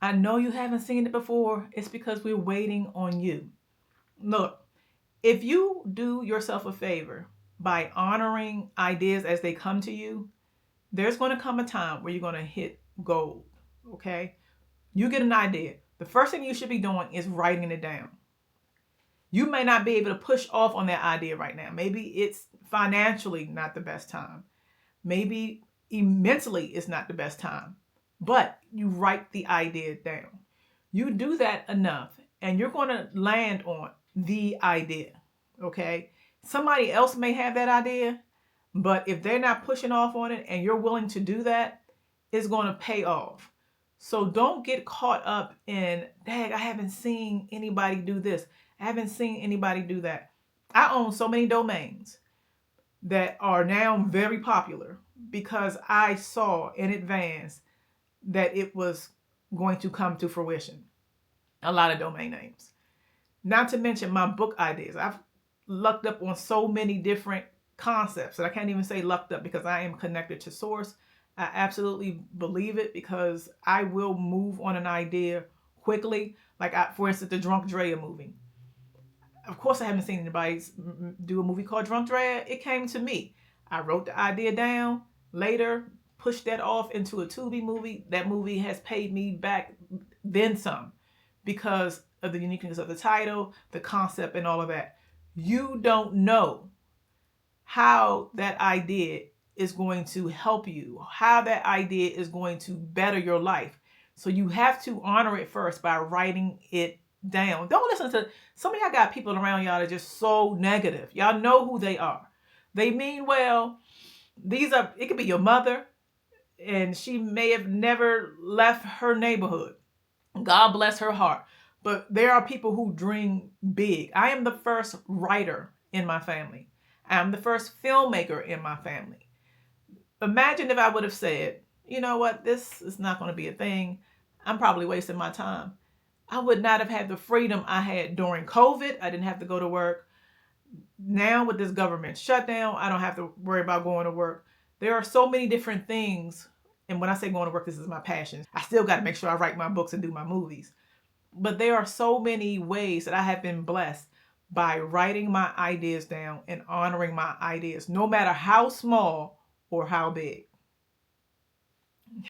I know you haven't seen it before. It's because we're waiting on you. Look, if you do yourself a favor by honoring ideas as they come to you, there's going to come a time where you're going to hit gold. Okay? You get an idea. The first thing you should be doing is writing it down. You may not be able to push off on that idea right now. Maybe it's financially not the best time. Maybe mentally it's not the best time. But you write the idea down. You do that enough and you're going to land on the idea. Okay? Somebody else may have that idea, but if they're not pushing off on it and you're willing to do that, it's going to pay off. So don't get caught up in, dang, I haven't seen anybody do this. I haven't seen anybody do that. I own so many domains that are now very popular because I saw in advance that it was going to come to fruition. A lot of domain names. Not to mention my book ideas. I've lucked up on so many different concepts that I can't even say lucked up because I am connected to source. I absolutely believe it because I will move on an idea quickly. Like, for instance, the Drunk Draya movie. Of course, I haven't seen anybody do a movie called Drunk Draya. It came to me. I wrote the idea down. Later, pushed that off into a Tubi movie. That movie has paid me back then some because of the uniqueness of the title, the concept, and all of that. You don't know how that idea is going to help you, how that idea is going to better your life. So you have to honor it first by writing it down. Don't listen to some of y'all got people around y'all that are just so negative. Y'all know who they are. They mean well. It could be your mother, and she may have never left her neighborhood. God bless her heart. But there are people who dream big. I am the first writer in my family. I'm the first filmmaker in my family. Imagine if I would have said, you know what, this is not going to be a thing. I'm probably wasting my time. I would not have had the freedom I had during COVID. I didn't have to go to work. Now with this government shutdown, I don't have to worry about going to work. There are so many different things. And when I say going to work, this is my passion. I still got to make sure I write my books and do my movies. But there are so many ways that I have been blessed by writing my ideas down and honoring my ideas, no matter how small or how big.